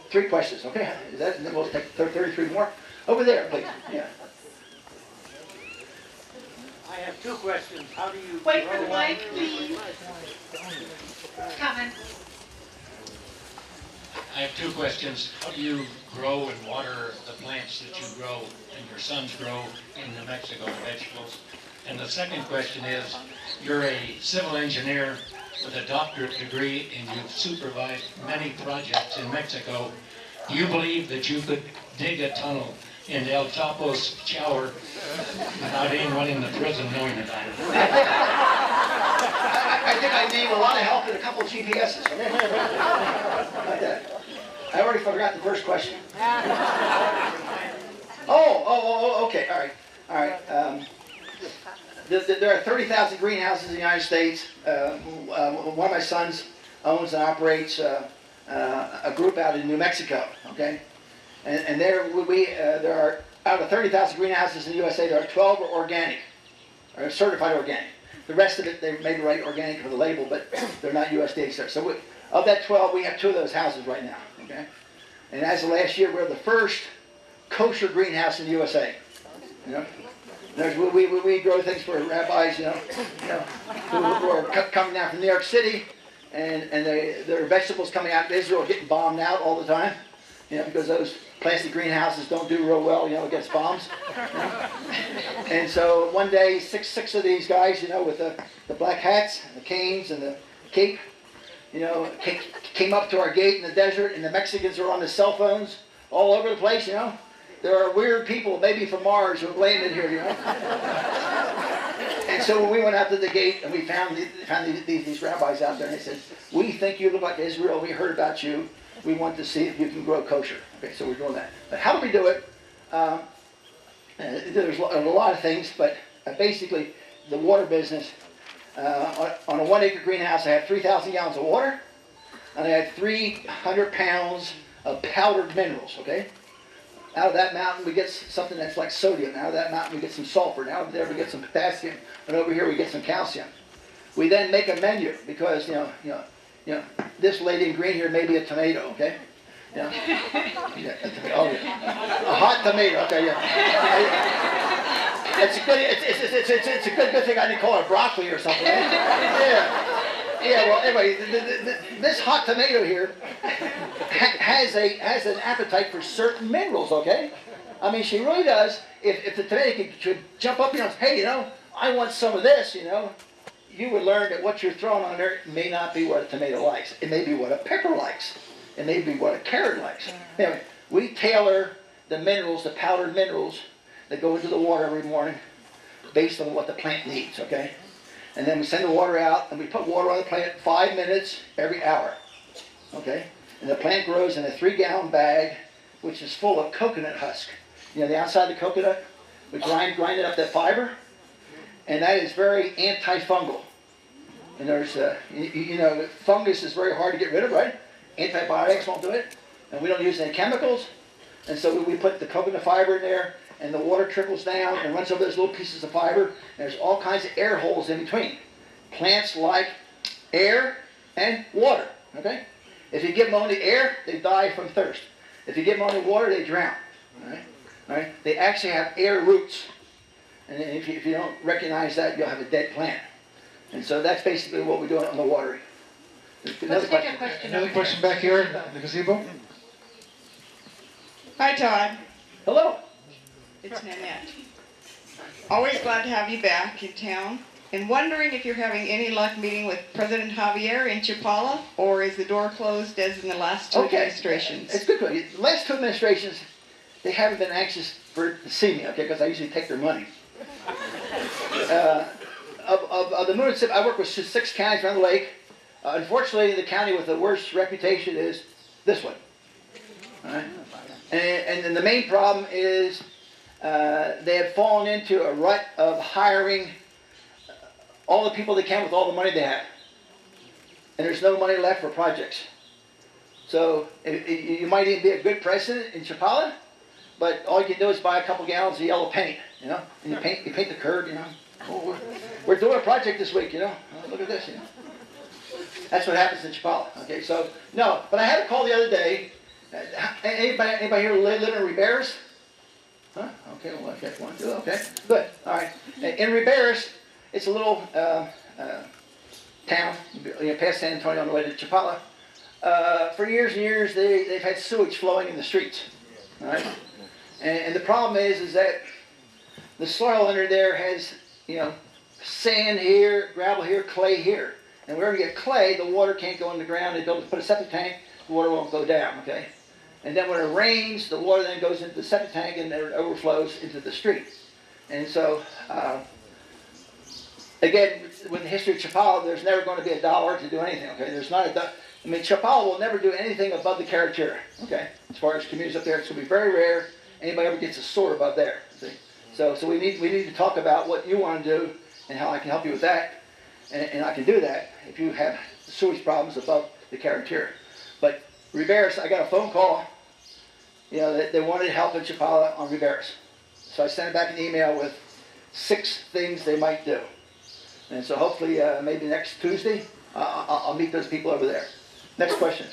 3 questions, okay? Is that, and then we'll take 33 more. Over there, please. Yeah. I have 2 questions. How do you Wait for the mic, please. Coming. I have 2 questions. How do you grow and water the plants that you grow and your sons grow in New Mexico, the vegetables? And the second question is, you're a civil engineer. with a doctorate degree and you've supervised many projects in Mexico, do you believe that you could dig a tunnel in El Chapo's shower without anyone in the prison knowing about it? I think I need a lot of help and a couple of GPSs. Like that. I already forgot the first question. Okay, all right. There are 30,000 greenhouses in the United States. One of my sons owns and operates a group out in New Mexico, okay? And there are, out of 30,000 greenhouses in the USA, there are 12 are organic, or certified organic. The rest of it, they made the right organic for the label, but they're not USDA certified. So of that 12, we have 2 of those houses right now, okay? And as of last year, we're the first kosher greenhouse in the USA. You know, we grow things for rabbis, who are coming down from New York City, and their vegetables coming out of Israel are getting bombed out all the time, because those plastic greenhouses don't do real well, against bombs. And so one day, six of these guys, with the black hats, and the canes, and the cape, came up to our gate in the desert, and the Mexicans were on the cell phones all over the place, There are weird people, maybe from Mars, who have landed here, And so when we went out to the gate and we found these rabbis out there, and they said, "We think you look like Israel. We heard about you. We want to see if you can grow kosher." Okay, so we're doing that. But how do we do it? There's a lot of things, but basically the water business. On a 1 acre greenhouse, I have 3,000 gallons of water, and I had 300 pounds of powdered minerals, okay? Out of that mountain, we get something that's like sodium. Out of that mountain, we get some sulfur. And out of there, we get some potassium. And over here, we get some calcium. We then make a menu because, this lady in green here may be a tomato, okay? A hot tomato, okay, It's a good thing I didn't call her broccoli or something. Yeah, well, anyway, this hot tomato here has an appetite for certain minerals, okay? I mean, she really does. If the tomato could jump up and say, "Hey, I want some of this," you would learn that what you're throwing on there may not be what a tomato likes. It may be what a pepper likes. It may be what a carrot likes. Anyway, we tailor the minerals, the powdered minerals that go into the water every morning based on what the plant needs, okay? And then we send the water out, and we put water on the plant 5 minutes every hour, okay? And the plant grows in a 3-gallon bag, which is full of coconut husk. The outside of the coconut, we grind it up, that fiber, and that is very antifungal. And there's, fungus is very hard to get rid of, right? Antibiotics won't do it, and we don't use any chemicals. And so we put the coconut fiber in there, and the water trickles down and runs over those little pieces of fiber, and there's all kinds of air holes in between. Plants like air and water, okay? If you give them only air, they die from thirst. If you give them only water, they drown, all right? They actually have air roots, and if you don't recognize that, you'll have a dead plant. And so that's basically what we're doing on the watering. Let's take a question. Another question back here in the gazebo. Hi, Todd. Hello. It's Nanette. Always glad to have you back in town. And wondering if you're having any luck meeting with President Javier in Chapala, or is the door closed as in the last 2 administrations? It's good. The last 2 administrations, they haven't been anxious to see me, okay, because I usually take their money. Of the municipal, I work with 6 counties around the lake. Unfortunately, the county with the worst reputation is this one. All right? And the main problem is they have fallen into a rut of hiring all the people they can with all the money they have. And there's no money left for projects. So you might even be a good president in Chapala, but all you can do is buy a couple gallons of yellow paint, and you paint the curb, Oh, we're doing a project this week, Oh, look at this, That's what happens in Chapala. Okay, so no, but I had a call the other day. Anybody here live in Riberas? Huh? Okay, well, okay, 1, 2, okay, good, all right. In Riberas, it's a little town, past San Antonio on the way to Chapala. For years and years, they've had sewage flowing in the streets, all right? And the problem is that the soil under there has, sand here, gravel here, clay here. And wherever you get clay, the water can't go in the ground. They build, put a septic tank, the water won't go down, okay? And then when it rains, the water then goes into the septic tank and then it overflows into the street. And so, again, with the history of Chapala, there's never going to be $1 to do anything, okay? There's not a, I mean, Chapala will never do anything above the Carretera, okay? As far as communities up there, it's going to be very rare anybody ever gets a sore above there, see? So we need to talk about what you want to do and how I can help you with that. And I can do that if you have sewage problems above the Carretera. But Rivera's, I got a phone call, you know, that they wanted help in Chapala on Rivera's. So I sent back an email with 6 things they might do. And so hopefully maybe next Tuesday, I'll meet those people over there. Next question.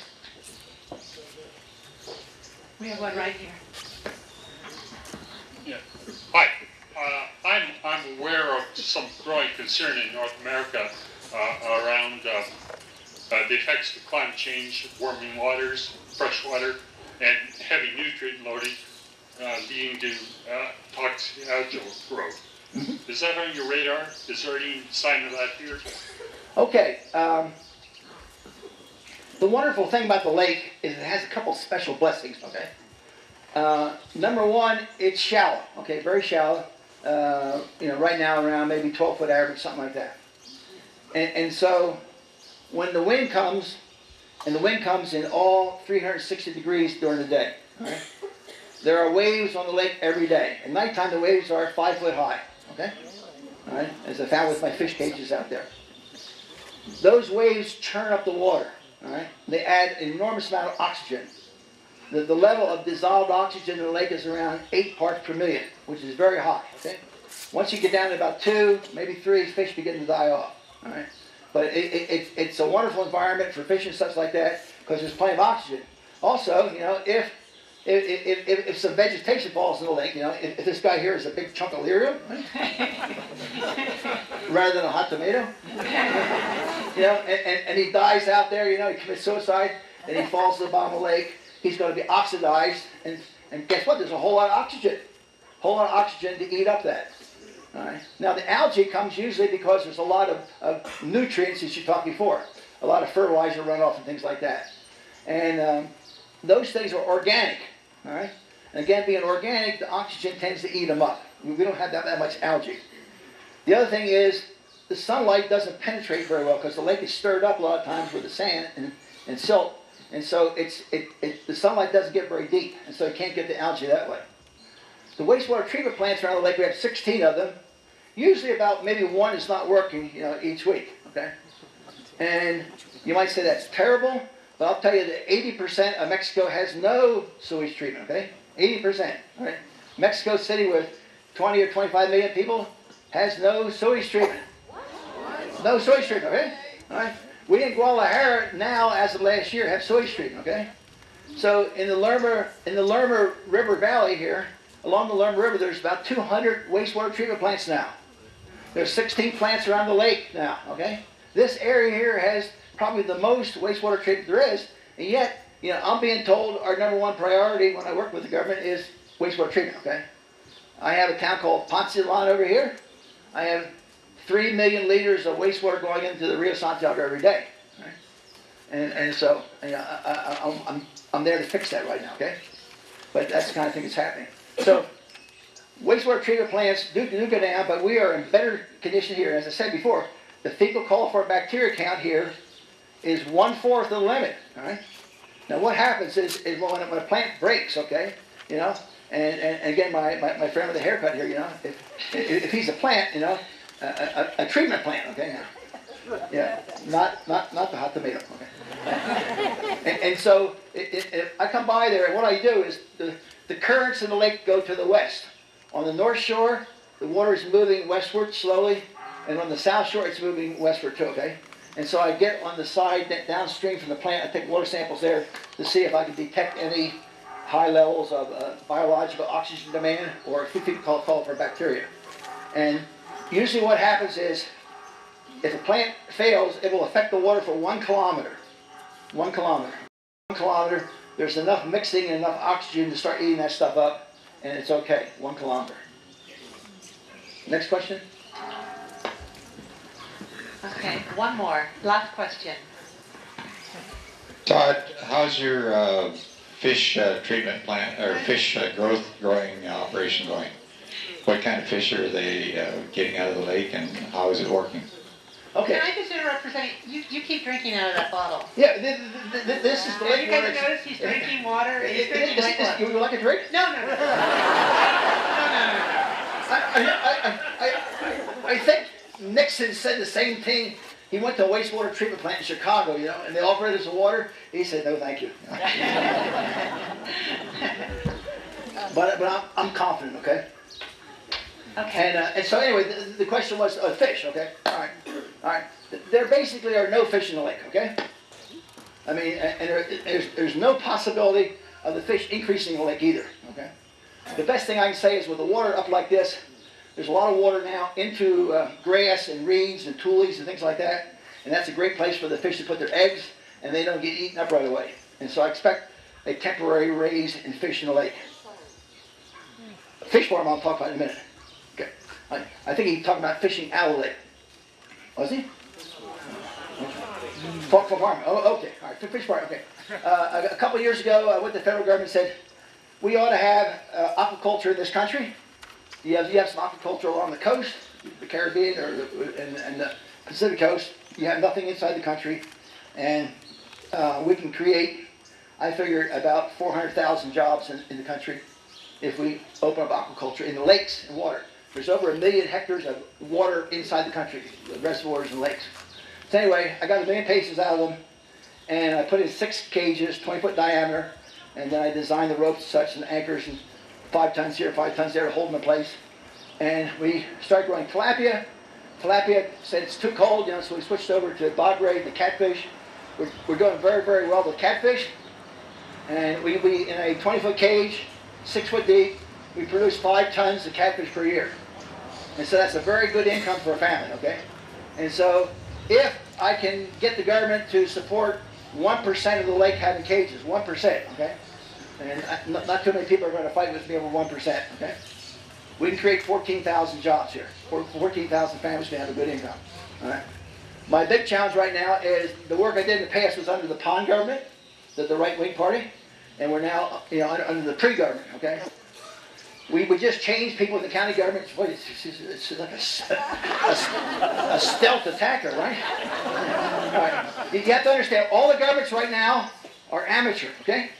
We have one right here. Yeah. Hi. I'm aware of some growing concern in North America around the effects of climate change, warming waters, fresh water, and heavy nutrient loading leading to toxic algal growth. Mm-hmm. Is that on your radar? Is there any sign of that here? Okay. The wonderful thing about the lake is it has a couple special blessings, okay? Number one, it's shallow, okay, very shallow. You know, right now around maybe 12-foot average, something like that. And so when the wind comes, and the wind comes in all 360 degrees during the day, right? There are waves on the lake every day. At nighttime, the waves are 5 foot high, okay? All right, as I found with my fish cages out there. Those waves churn up the water, all right? They add an enormous amount of oxygen. The level of dissolved oxygen in the lake is around 8 parts per million, which is very high, okay? Once you get down to about 2, maybe 3, fish begin to die off, all right? But it's a wonderful environment for fish and such like that because there's plenty of oxygen. Also, you know, if some vegetation falls in the lake, you know, if this guy here is a big chunk of lyrium, right? Rather than a hot tomato, you know, and he dies out there, you know, he commits suicide, and he falls to the bottom of the lake, he's going to be oxidized, and guess what? There's a whole lot of oxygen to eat up that. All right. Now the algae comes usually because there's a lot of nutrients, as you talked before, a lot of fertilizer runoff and things like that, and those things are organic. All right. And again, being organic, the oxygen tends to eat them up. We don't have that much algae. The other thing is the sunlight doesn't penetrate very well because the lake is stirred up a lot of times with the sand and silt. And so the sunlight doesn't get very deep, and so you can't get the algae that way. The wastewater treatment plants around the lake, we have 16 of them. Usually about maybe 1 is not working, you know, each week, okay? And you might say that's terrible, but I'll tell you that 80% of Mexico has no sewage treatment, okay? 80%, all right? Mexico City with 20 or 25 million people has no sewage treatment. No sewage treatment, okay? All right? We in Guadalajara now, as of last year, have sewage treatment, okay? So in the Lerma River Valley here, along the Lerma River, there's about 200 wastewater treatment plants now. There's 16 plants around the lake now, okay? This area here has probably the most wastewater treatment there is, and yet, you know, I'm being told our number 1 priority when I work with the government is wastewater treatment, okay? I have a town called Poncelan over here. I have 3 million liters of wastewater going into the Rio Santiago every day, right? And so, you know, I'm there to fix that right now, okay? But that's the kind of thing that's happening. So, wastewater treatment plants do go down, but we are in better condition here. As I said before, the fecal coliform bacteria count here is 1/4 of the limit, all right? Now what happens is when a plant breaks, okay, you know, and again, my friend with the haircut here, you know, if he's a plant, you know, a treatment plant, okay, now, yeah, not the hot tomato, okay. And so if I come by there, and what I do is the currents in the lake go to the west. On the north shore, the water is moving westward slowly, and on the south shore, it's moving westward too, okay? And so I get on the side downstream from the plant, I take water samples there to see if I can detect any high levels of biological oxygen demand or fecal coliform bacteria. And usually what happens is, if a plant fails, it will affect the water for 1 kilometer. 1 kilometer. 1 kilometer, there's enough mixing and enough oxygen to start eating that stuff up, and it's okay. 1 kilometer. Next question? Okay, one more. Last question. Todd, how's your fish treatment plant or fish growing operation going? What kind of fish are they getting out of the lake, and how is it working? Okay. Can I just interrupt for a second? You keep drinking out of that bottle. Yeah, this is the Have lake. you guys noticed he's drinking water? He's drinking white water. You would like a drink? No, no, no. No, no, no, I think Nixon said the same thing. He went to a wastewater treatment plant in Chicago, you know, and they offered us water. He said, no, thank you. But I'm confident, okay? Okay. And so anyway, the question was fish, okay? All right. There basically are no fish in the lake, okay? I mean, and there's no possibility of the fish increasing in the lake either, okay? The best thing I can say is with the water up like this, there's a lot of water now into grass and reeds and tules and things like that. And that's a great place for the fish to put their eggs, and they don't get eaten up right away. And so I expect a temporary raise in fish in the lake. Fish farm I'll talk about in a minute. Okay. I think he's talking about fishing out of the lake. Was he? Farm. Oh, okay. All right. Fish farm. Okay. A couple of years ago, I went to the federal government and said, we ought to have aquaculture in this country. You have some aquaculture along the coast, the Caribbean and the Pacific coast. You have nothing inside the country, and we can create, I figured, about 400,000 jobs in the country if we open up aquaculture in the lakes and water. There's over 1 million hectares of water inside the country, reservoirs and lakes. So anyway, I got 1 million pieces out of them, and I put in 6 cages, 20-foot diameter, and then I designed the ropes and such and anchors and 5 tons here, 5 tons there to hold them in place. And we started growing tilapia. Tilapia said it's too cold, you know, so we switched over to bog ray, the catfish. We're doing very, very well with catfish. And we in a 20-foot cage, 6 foot deep, we produce 5 tons of catfish per year. And so that's a very good income for a family, okay? And so if I can get the government to support 1% of the lake having cages, 1%, okay? And not too many people are going to fight with me over 1%, okay? We can create 14,000 jobs here. 14,000 families can have a good income, all right? My big challenge right now is the work I did in the past was under the PON government, the right-wing party, and we're now, you know, under the pre-government, okay? We just changed people in the county government. Boy, it's like a stealth attacker, right? All right? You have to understand, all the governments right now are amateur, okay?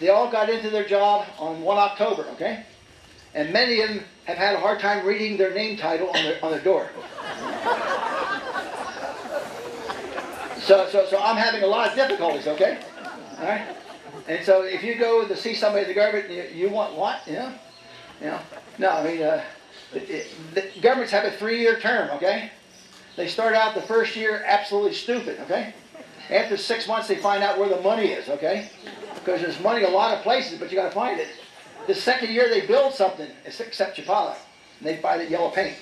They all got into their job on 1 October, okay? And many of them have had a hard time reading their name title on their door. So I'm having a lot of difficulties, okay? All right? And so if you go to see somebody in the government, you want what, you know? No, I mean, the governments have a 3-year term, okay? They start out the first year absolutely stupid, okay? After 6 months, they find out where the money is, okay? Because there's money a lot of places, but you got to find it. The second year, they build something, except Chapala, and they buy the yellow paint.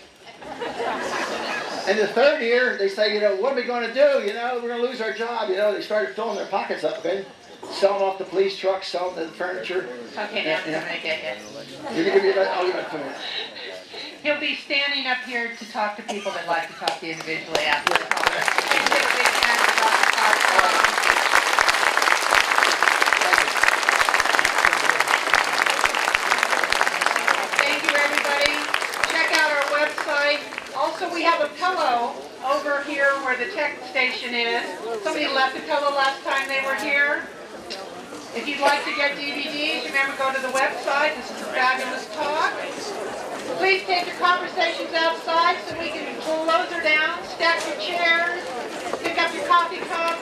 And the third year, they say, you know, what are we going to do? You know, we're going to lose our job. You know, they started filling their pockets up, okay? Selling off the police trucks, selling the furniture. Okay, now I'm going to get you. He'll be standing up here to talk to people that like to talk to you individually after the call. Give a big hand to Dr. Todd Stong. Thank you, everybody. Check out our website. Also, we have a pillow over here where the tech station is. Somebody left a pillow last time they were here. If you'd like to get DVDs, remember, go to the website. This is a fabulous talk. Please take your conversations outside so we can close her down, stack your chairs, pick up your coffee cups,